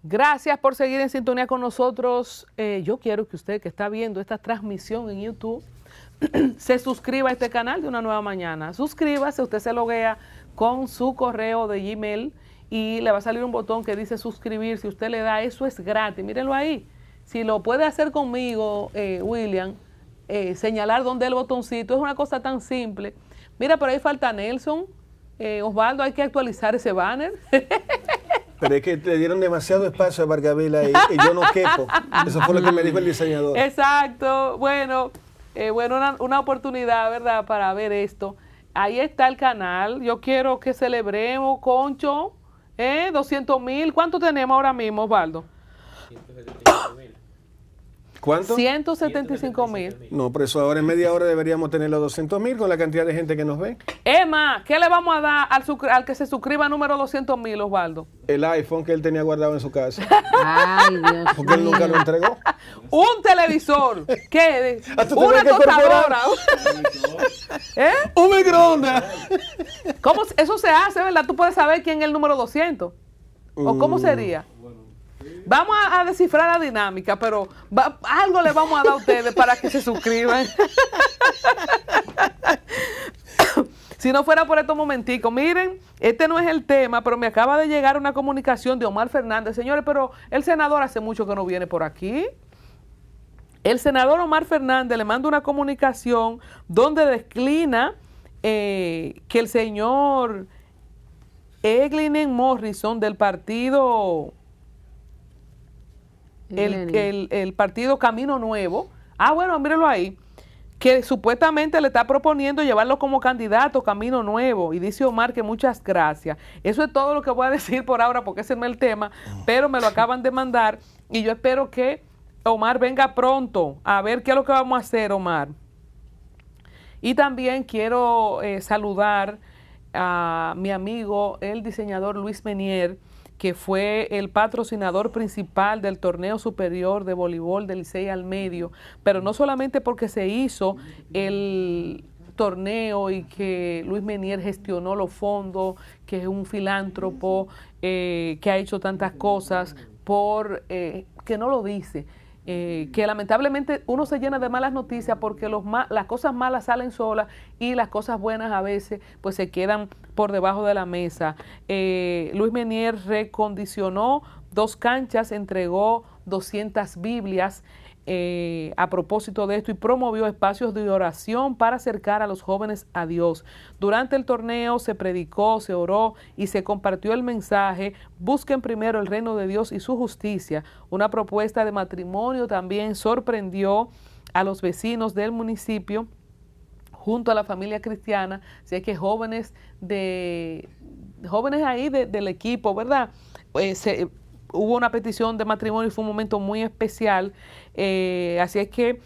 Gracias por seguir en sintonía con nosotros. Yo quiero que usted que está viendo esta transmisión en YouTube se suscriba a este canal de Una Nueva Mañana. Suscríbase, usted se loguea con su correo de Gmail y le va a salir un botón que dice suscribir. Si usted le da, eso es gratis. Mírenlo ahí. Si lo puede hacer conmigo, William, señalar dónde es el botoncito, es una cosa tan simple. Mira, por ahí falta Nelson. Osvaldo, hay que actualizar ese banner. Pero es que te dieron demasiado espacio a Vargavila y yo no quepo. Eso fue lo que me dijo el diseñador. Exacto. Bueno, una oportunidad, ¿verdad?, para ver esto. Ahí está el canal. Yo quiero que celebremos, Concho, 200,000. ¿Cuánto tenemos ahora mismo, Osvaldo? 175,000. ¿Cuánto? 175,000. No, por eso ahora en media hora deberíamos tener los 200,000 con la cantidad de gente que nos ve. Emma, ¿qué le vamos a dar al que se suscriba número 200,000, Osvaldo? El iPhone que él tenía guardado en su casa. Ay, Dios Porque él nunca lo entregó. Un televisor. ¿Qué? ¿Tú te Una crees que tostadora. ¡Un microondas! ¿Cómo eso se hace, verdad? Tú puedes saber quién es el número 200. ¿O cómo sería? Vamos a descifrar la dinámica, pero algo le vamos a dar a ustedes para que se suscriban. Si no fuera por estos momenticos, miren, este no es el tema, pero me acaba de llegar una comunicación de Omar Fernández. Señores, pero el senador hace mucho que no viene por aquí. El senador Omar Fernández le manda una comunicación donde declina que el señor Eglinen Morrison del partido... El partido Camino Nuevo, bueno, mírenlo ahí, que supuestamente le está proponiendo llevarlo como candidato Camino Nuevo, y dice Omar que muchas gracias. Eso es todo lo que voy a decir por ahora, porque ese no es el tema, pero me lo acaban de mandar, y yo espero que Omar venga pronto a ver qué es lo que vamos a hacer, Omar. Y también quiero saludar a mi amigo, el diseñador Luis Menier, que fue el patrocinador principal del torneo superior de voleibol del Licey al Medio, pero no solamente porque se hizo el torneo y que Luis Menier gestionó los fondos, que es un filántropo que ha hecho tantas cosas que no lo dice. Que lamentablemente uno se llena de malas noticias porque las cosas malas salen solas y las cosas buenas a veces pues se quedan por debajo de la mesa. Luis Menier recondicionó 2 canchas, entregó 200 Biblias a propósito de esto y promovió espacios de oración para acercar a los jóvenes a Dios. Durante el torneo se predicó, se oró y se compartió el mensaje: busquen primero el reino de Dios y su justicia. Una propuesta de matrimonio también sorprendió a los vecinos del municipio junto a la familia cristiana. Así que jóvenes ahí del equipo, ¿verdad? Hubo una petición de matrimonio y fue un momento muy especial. Así es que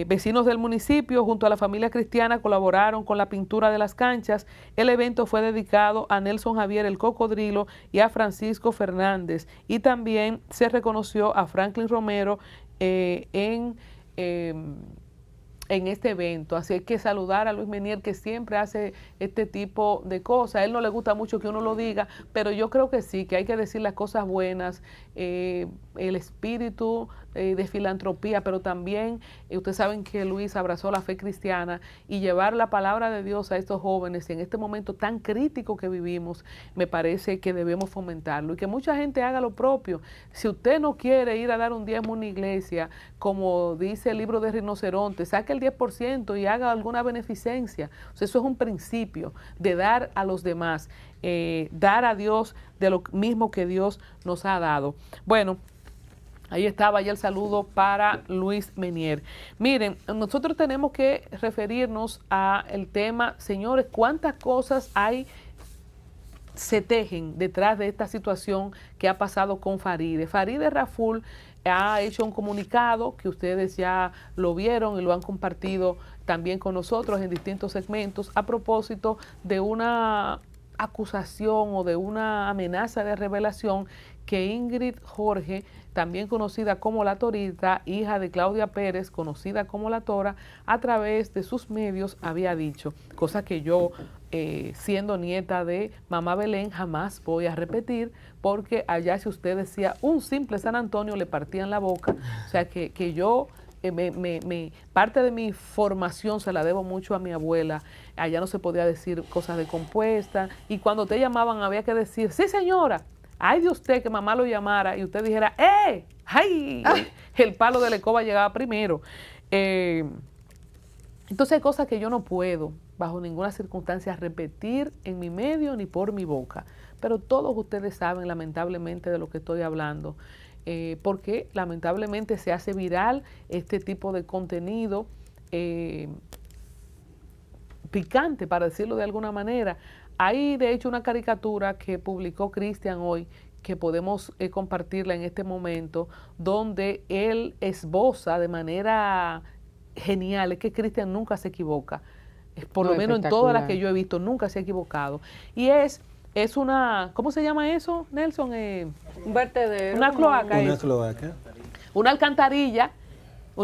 vecinos del municipio junto a la familia cristiana colaboraron con la pintura de las canchas. El evento fue dedicado a Nelson Javier el Cocodrilo y a Francisco Fernández. Y también se reconoció a Franklin Romero en este evento. Así que saludar a Luis Menier, que siempre hace este tipo de cosas. A él no le gusta mucho que uno lo diga, pero yo creo que sí, que hay que decir las cosas buenas, el espíritu de filantropía, pero también ustedes saben que Luis abrazó la fe cristiana y llevar la palabra de Dios a estos jóvenes en este momento tan crítico que vivimos, me parece que debemos fomentarlo y que mucha gente haga lo propio. Si usted no quiere ir a dar un diezmo a una iglesia, como dice el libro de Rinoceronte, saque el 10% y haga alguna beneficencia. O sea, eso es un principio de dar a los demás, dar a Dios de lo mismo que Dios nos ha dado. Bueno, ahí estaba ya el saludo para Luis Menier. Miren, nosotros tenemos que referirnos al tema, señores, cuántas cosas se tejen detrás de esta situación que ha pasado con Farideh. Farideh Raful ha hecho un comunicado que ustedes ya lo vieron y lo han compartido también con nosotros en distintos segmentos a propósito de una acusación o de una amenaza de revelación que Ingrid Jorge, también conocida como La Torita, hija de Claudia Pérez, conocida como La Tora, a través de sus medios había dicho, cosa que yo, siendo nieta de Mamá Belén, jamás voy a repetir, porque allá si usted decía un simple San Antonio le partían la boca, o sea que yo... parte de mi formación se la debo mucho a mi abuela. Allá no se podía decir cosas de compuesta, y cuando te llamaban había que decir, sí señora, ay de usted que mamá lo llamara y usted dijera, ¡ay! El palo de la escoba llegaba primero. Entonces hay cosas que yo no puedo, bajo ninguna circunstancia, repetir en mi medio ni por mi boca. Pero todos ustedes saben, lamentablemente, de lo que estoy hablando. Porque lamentablemente se hace viral este tipo de contenido picante, para decirlo de alguna manera. Hay de hecho una caricatura que publicó Cristian hoy, que podemos compartirla en este momento, donde él esboza de manera genial, es que Cristian nunca se equivoca, por lo menos en todas las que yo he visto, nunca se ha equivocado, y es una, ¿cómo se llama eso, Nelson? Un vertedero. Una cloaca. Una cloaca. Una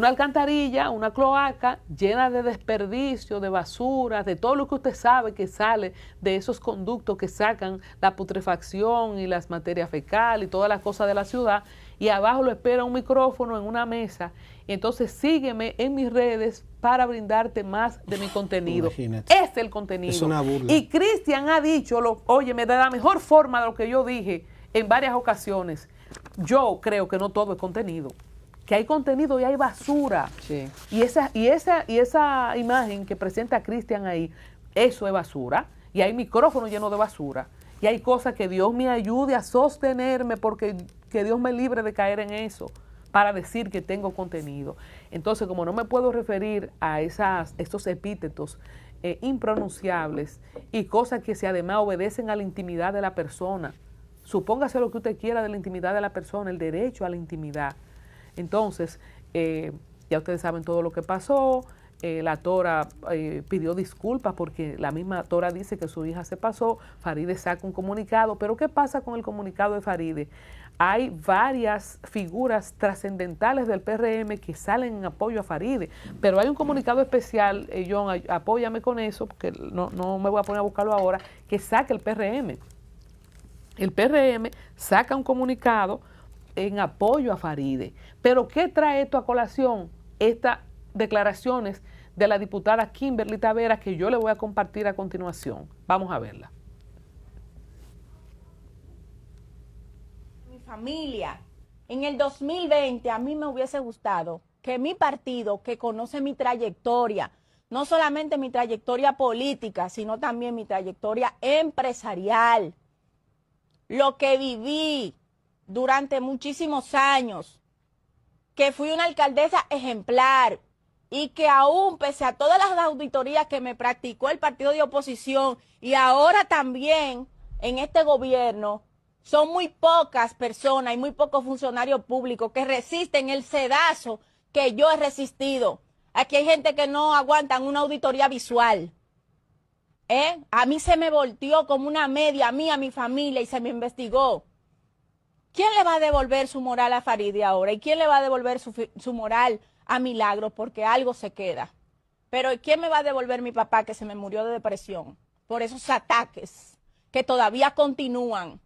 alcantarilla, una cloaca llena de desperdicio, de basura, de todo lo que usted sabe que sale de esos conductos que sacan la putrefacción y las materias fecales y todas las cosas de la ciudad, y abajo lo espera un micrófono en una mesa. Y entonces sígueme en mis redes para brindarte más de mi contenido. Imagínate. Es el contenido. Es una burla. Y Cristian ha dicho, óyeme, de la mejor forma de lo que yo dije en varias ocasiones. Yo creo que no todo es contenido, que hay contenido y hay basura. Sí. Y esa imagen que presenta Cristian ahí, eso es basura. Y hay micrófonos llenos de basura. Y hay cosas que Dios me ayude a sostenerme, porque que Dios me libre de caer en eso, para decir que tengo contenido. Entonces, como no me puedo referir a estos epítetos impronunciables y cosas que además obedecen a la intimidad de la persona, supóngase lo que usted quiera de la intimidad de la persona, el derecho a la intimidad. Entonces, ya ustedes saben todo lo que pasó. La Tora pidió disculpas porque la misma Tora dice que su hija se pasó. Faride saca un comunicado. Pero ¿qué pasa con el comunicado de Faride? Hay varias figuras trascendentales del PRM que salen en apoyo a Faride. Pero hay un comunicado especial, John, apóyame con eso, porque no me voy a poner a buscarlo ahora, que saca el PRM. El PRM saca un comunicado en apoyo a Faride. Pero ¿qué trae esto a colación? Estas declaraciones de la diputada Kimberly Taveras, que yo le voy a compartir a continuación. Vamos a verla. Mi familia, en el 2020 a mí me hubiese gustado que mi partido, que conoce mi trayectoria, no solamente mi trayectoria política, sino también mi trayectoria empresarial, lo que viví durante muchísimos años, que fui una alcaldesa ejemplar y que aún pese a todas las auditorías que me practicó el partido de oposición y ahora también en este gobierno, son muy pocas personas y muy pocos funcionarios públicos que resisten el sedazo que yo he resistido. Aquí hay gente que no aguantan una auditoría visual. A mí se me volteó como una media, a mí, a mi familia, y se me investigó. ¿Quién le va a devolver su moral a Faride ahora? ¿Y quién le va a devolver su moral a Milagros? Porque algo se queda. Pero ¿quién me va a devolver mi papá que se me murió de depresión? Por esos ataques que todavía continúan.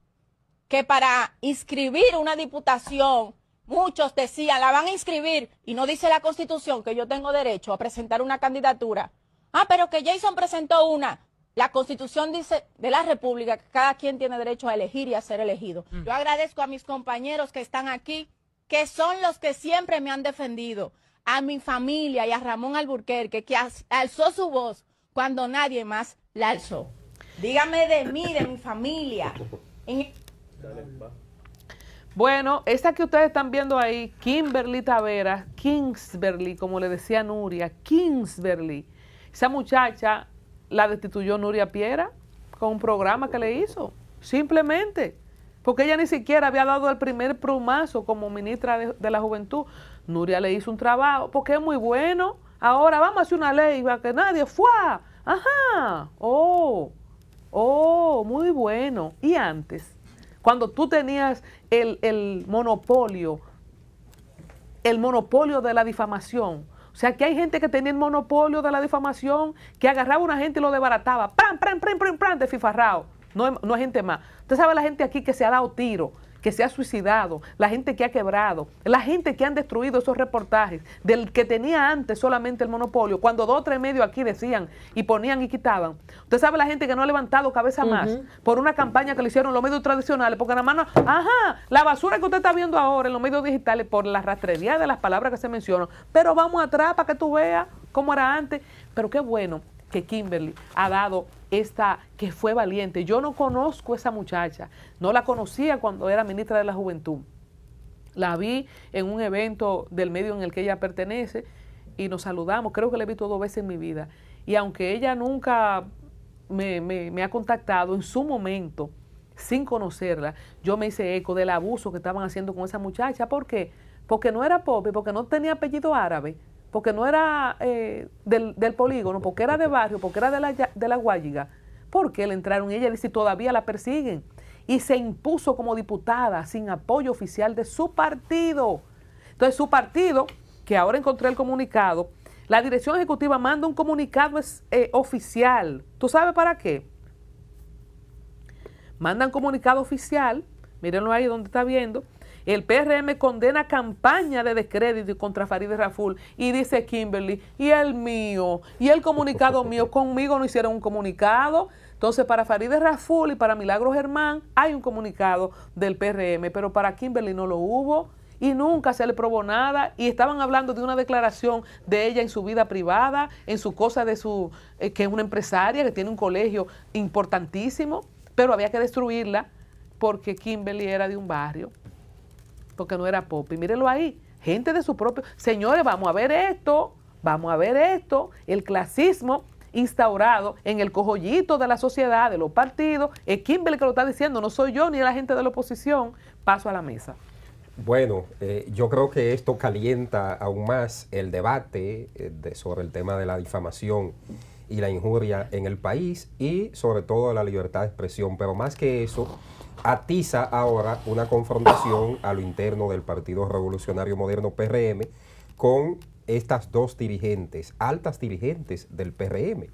Que para inscribir una diputación, muchos decían, la van a inscribir, y no dice la Constitución que yo tengo derecho a presentar una candidatura. Ah, pero que Jason presentó una. La Constitución dice de la República que cada quien tiene derecho a elegir y a ser elegido. Yo agradezco a mis compañeros que están aquí, que son los que siempre me han defendido, a mi familia y a Ramón Alburquerque, que alzó su voz cuando nadie más la alzó. Dígame de mí, de mi familia. Bueno, esta que ustedes están viendo ahí, Kimberly Taveras, Kingsberly, como le decía Nuria, Kingsberly. Esa muchacha la destituyó Nuria Piera con un programa que le hizo, simplemente, porque ella ni siquiera había dado el primer plumazo como ministra de la Juventud. Nuria le hizo un trabajo, porque es muy bueno. Ahora vamos a hacer una ley para que nadie ¡fua! Ajá, muy bueno. Y antes, cuando tú tenías el monopolio de la difamación. O sea, que hay gente que tenía el monopolio de la difamación, que agarraba a una gente y lo desbarataba, ¡pram, pram, pram, pram, pram!, desfifarrao. No hay gente más. Usted sabe la gente aquí que se ha dado tiro, que se ha suicidado, la gente que ha quebrado, la gente que han destruido esos reportajes, del que tenía antes solamente el monopolio, cuando 2 o 3 medios aquí decían y ponían y quitaban. Usted sabe la gente que no ha levantado cabeza más por una campaña que le hicieron los medios tradicionales, porque nada más la basura que usted está viendo ahora en los medios digitales por la rastrería de las palabras que se mencionan, pero vamos atrás para que tú veas cómo era antes. Pero qué bueno que Kimberly ha dado que fue valiente. Yo no conozco a esa muchacha, no la conocía cuando era ministra de la Juventud. La vi en un evento del medio en el que ella pertenece y nos saludamos, creo que la he visto 2 veces en mi vida. Y aunque ella nunca me ha contactado, en su momento, sin conocerla, yo me hice eco del abuso que estaban haciendo con esa muchacha. ¿Por qué? Porque no era pobre, porque no tenía apellido árabe, porque no era del polígono, porque era de barrio, porque era de la Guayiga. ¿Por qué le entraron? Y ella dice, todavía la persiguen. Y se impuso como diputada sin apoyo oficial de su partido. Entonces su partido, que ahora encontré el comunicado, la dirección ejecutiva manda un comunicado oficial. ¿Tú sabes para qué? Mandan comunicado oficial, mírenlo ahí donde está viendo. El PRM condena campaña de descrédito contra Farideh Raful y dice Kimberly, y el mío, y el comunicado mío, conmigo no hicieron un comunicado. Entonces para Farideh Raful y para Milagros Germán hay un comunicado del PRM, pero para Kimberly no lo hubo y nunca se le probó nada, y estaban hablando de una declaración de ella en su vida privada, en su cosa de su, que es una empresaria, que tiene un colegio importantísimo, pero había que destruirla porque Kimberly era de un barrio, porque no era pop. Y mírenlo ahí, gente de su propio... Señores, vamos a ver esto, el clasismo instaurado en el cojollito de la sociedad, de los partidos. Es Kimberly que lo está diciendo, no soy yo ni la gente de la oposición. Paso a la mesa. Bueno, yo creo que esto calienta aún más el debate sobre el tema de la difamación y la injuria en el país y sobre todo la libertad de expresión, pero más que eso, atiza ahora una confrontación a lo interno del Partido Revolucionario Moderno PRM con estas 2 dirigentes, altas dirigentes del PRM.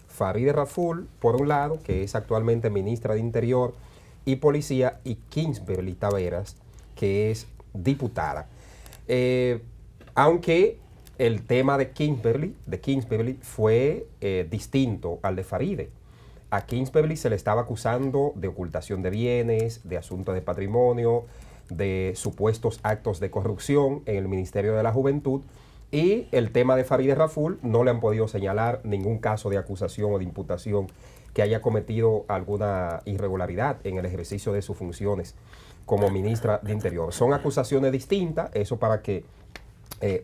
Farideh Raful, por un lado, que es actualmente ministra de Interior y Policía, y Kimberly Taveras, que es diputada. Aunque el tema de Kimberly fue distinto al de Farideh. A Kimberly se le estaba acusando de ocultación de bienes, de asuntos de patrimonio, de supuestos actos de corrupción en el Ministerio de la Juventud, y el tema de Farideh Raful no le han podido señalar ningún caso de acusación o de imputación que haya cometido alguna irregularidad en el ejercicio de sus funciones como ministra de Interior. Son acusaciones distintas, eso para que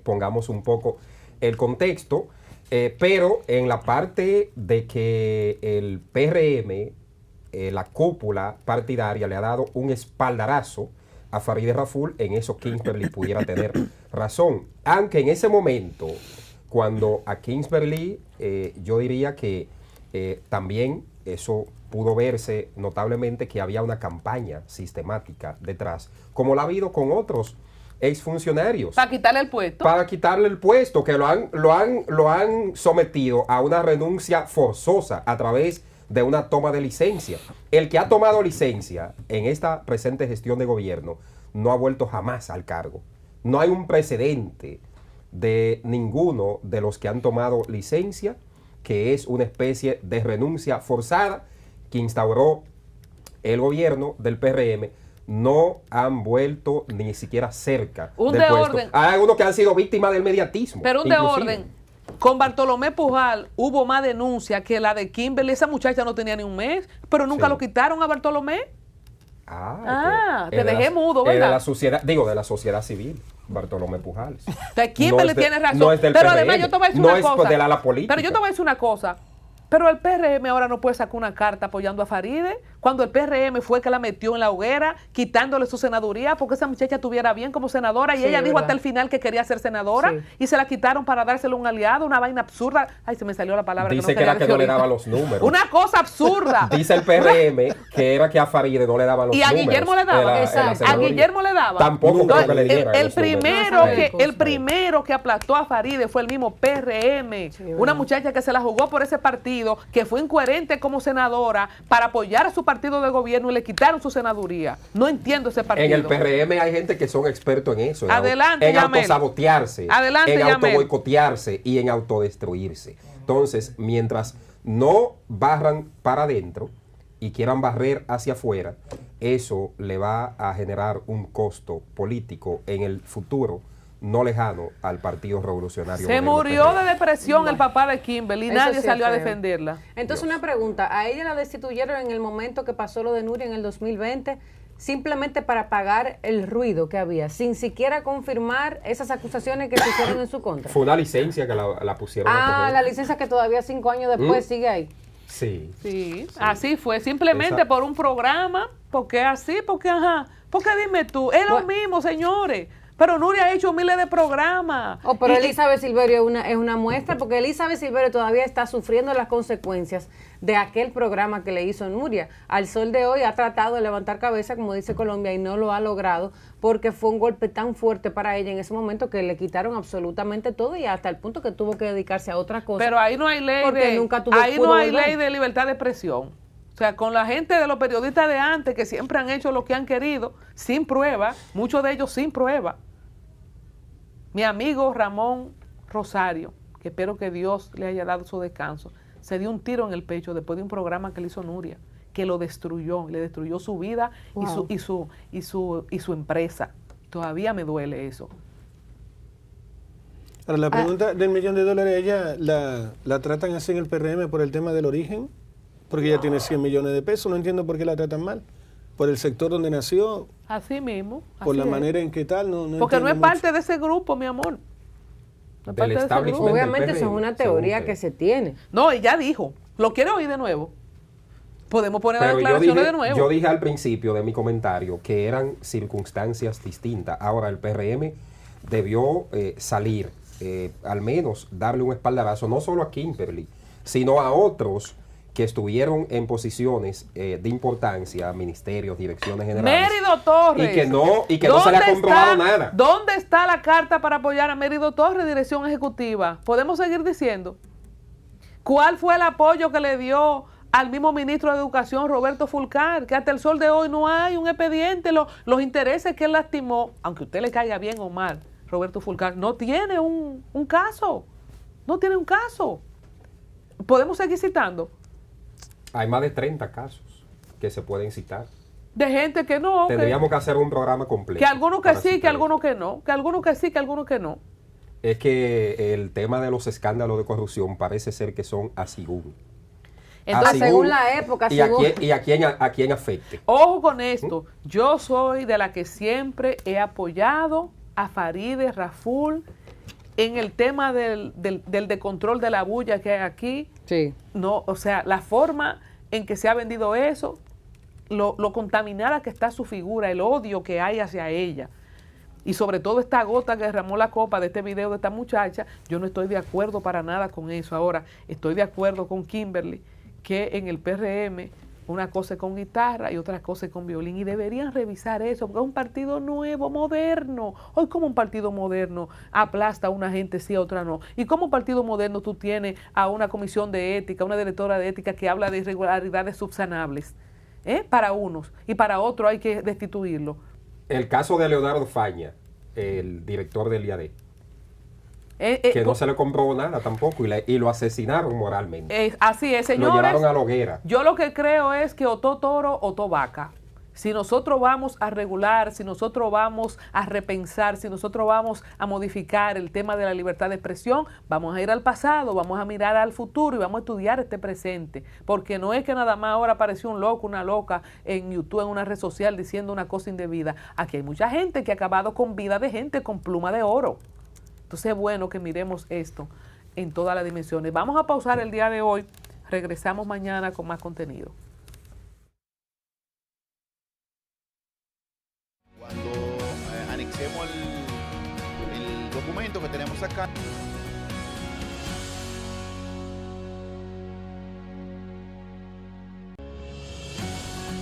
pongamos un poco el contexto, pero en la parte de que el PRM, la cúpula partidaria, le ha dado un espaldarazo a Farideh Raful, en eso Kimberly pudiera tener razón. Aunque en ese momento, cuando a Kimberly, yo diría que también eso pudo verse notablemente que había una campaña sistemática detrás, como la ha habido con otros exfuncionarios. Para quitarle el puesto. Para quitarle el puesto, que lo han sometido a una renuncia forzosa a través de una toma de licencia. El que ha tomado licencia en esta presente gestión de gobierno no ha vuelto jamás al cargo. No hay un precedente de ninguno de los que han tomado licencia, que es una especie de renuncia forzada que instauró el gobierno del PRM. No han vuelto ni siquiera cerca un del puesto. Orden. Hay algunos que han sido víctimas del mediatismo. Pero un de orden. Con Bartolomé Pujal hubo más denuncia que la de Kimberly. Esa muchacha no tenía ni un mes, pero nunca lo quitaron a Bartolomé. Te dejé mudo, ¿verdad? De la sociedad, digo, de la sociedad civil, Bartolomé Pujal. Kimberly tiene razón. No es del pero PRM, además yo te voy a decir una cosa. No es del ala política. Pero yo te voy a decir una cosa. Pero el PRM ahora no puede sacar una carta apoyando a Farideh cuando el PRM fue que la metió en la hoguera, quitándole su senaduría, porque esa muchacha estuviera bien como senadora, y Sí, ella dijo verdad. hasta el final que quería ser senadora, Sí. y se la quitaron para dárselo a un aliado, una vaina absurda. Ay, se me salió la palabra. Dice que quería era que decir no le ahorita. daba los números. Una cosa absurda. Dice el PRM que era que a Faride no le daban los Y a números. Guillermo le daba. en la Exacto. A senaduría. Guillermo le daba. Tampoco Nunca. creo que le El, dieran el los primero números. que, Sí. el primero que aplastó a Faride fue el mismo PRM, una muchacha que se la jugó por ese partido, que fue incoherente como senadora para apoyar a su partido de gobierno y le quitaron su senaduría. No entiendo ese partido. En el PRM hay gente que son expertos en eso. Adelante, en Yamel. autosabotearse. Adelante, en Yamel. autoboicotearse y en autodestruirse. Entonces, mientras no barran para adentro y quieran barrer hacia afuera, eso le va a generar un costo político en el futuro no lejano al Partido Revolucionario. Se Moderno murió PRM. de depresión el papá de Kimberly y Eso nadie sí es salió a feo. defenderla. Entonces, una pregunta. ¿A ella la destituyeron en el momento que pasó lo de Nuria en el 2020? Simplemente para pagar el ruido que había, sin siquiera confirmar esas acusaciones que se hicieron en su contra. Fue una licencia que la pusieron a Ah, coger. la licencia que todavía 5 años después sigue ahí. Sí. Sí, así fue, simplemente Esa- por un programa, porque así, porque ajá, porque dime tú, es lo Bueno. mismo, señores. Pero Nuria ha hecho miles de programas. Oh, pero Y- Elizabeth Silverio es una muestra, porque Elizabeth Silverio todavía está sufriendo las consecuencias de aquel programa que le hizo Nuria. Al sol de hoy ha tratado de levantar cabeza, como dice Colombia, y no lo ha logrado, porque fue un golpe tan fuerte para ella en ese momento que le quitaron absolutamente todo y hasta el punto que tuvo que dedicarse a otra cosa. Pero ahí no hay ley Porque de, nunca ahí pudo no hay volver. ley de libertad de expresión. O sea, con la gente de los periodistas de antes que siempre han hecho lo que han querido, sin prueba, muchos de ellos sin prueba. Mi amigo Ramón Rosario, que espero que Dios le haya dado su descanso, se dio un tiro en el pecho después de un programa que le hizo Nuria, que lo destruyó, le destruyó su vida Wow. y su empresa. Todavía me duele eso. Ahora, la pregunta del $1.000.000, ¿ella la tratan así en el PRM por el tema del origen? Porque ella tiene 100 millones de pesos, no entiendo por qué la tratan mal. Por el sector donde nació, Así mismo. por así la es. manera en que tal, no Porque no es entiendo parte de ese grupo, mi amor. No es Del parte de ese establishment. grupo. Obviamente del eso es PRM, una teoría según que usted. se tiene. No, ella dijo. ¿Lo quiere oír de nuevo? Podemos poner las Pero declaraciones de nuevo. yo dije al principio de mi comentario que eran circunstancias distintas. Ahora el PRM debió salir, al menos darle un espaldarazo, no solo a Kimberly, sino a otros que estuvieron en posiciones de importancia, ministerios, direcciones generales. Mérido Torres. Y que no se le ha ¿Dónde comprobado está- nada. ¿Dónde está la carta para apoyar a Mérido Torres, dirección ejecutiva? ¿Podemos seguir diciendo? ¿Cuál fue el apoyo que le dio al mismo ministro de Educación, Roberto Fulcar? Que hasta el sol de hoy no hay un expediente. Los intereses que él lastimó, aunque a usted le caiga bien o mal, Roberto Fulcar, no tiene un caso. No tiene un caso. ¿Podemos seguir citando? Hay más de 30 casos que se pueden citar. De gente que no. Tendríamos que hacer un programa completo. Que algunos que para sí, que citar algunos que no. Que algunos que sí, que algunos que no. Es que el tema de los escándalos de corrupción parece ser que son a según. Entonces, según la época, y según- a quién afecte. ojo con esto. Yo soy de la que siempre he apoyado a Faride Raful en el tema del de control de la bulla que hay aquí. Sí. No, o sea, la forma en que se ha vendido eso, lo contaminada que está su figura, el odio que hay hacia ella. Y sobre todo esta gota que derramó la copa de este video de esta muchacha, yo no estoy de acuerdo para nada con eso. Ahora, estoy de acuerdo con Kimberly que en el PRM una cosa es con guitarra y otra cosa es con violín. Y deberían revisar eso, porque es un partido nuevo, moderno. Hoy, como un partido moderno aplasta a una gente sí, a otra no. Y como un partido moderno tú tienes a una comisión de ética, una directora de ética que habla de irregularidades subsanables, para unos, y para otros hay que destituirlo. El caso de Leonardo Faña, el director del IAD, que no se le comprobó nada tampoco y lo asesinaron moralmente. Así es, Lo señores. llevaron a la hoguera. Yo lo que creo es que o todo toro o todo vaca. Si nosotros vamos a regular, si nosotros vamos a repensar, si nosotros vamos a modificar el tema de la libertad de expresión, vamos a ir al pasado, vamos a mirar al futuro y vamos a estudiar este presente. Porque no es que nada más ahora apareció un loco, una loca en YouTube, en una red social, diciendo una cosa indebida. Aquí hay mucha gente que ha acabado con vida de gente con pluma de oro. Entonces es bueno que miremos esto en todas las dimensiones. Vamos a pausar el día de hoy. Regresamos mañana con más contenido. analicemos el documento que tenemos acá.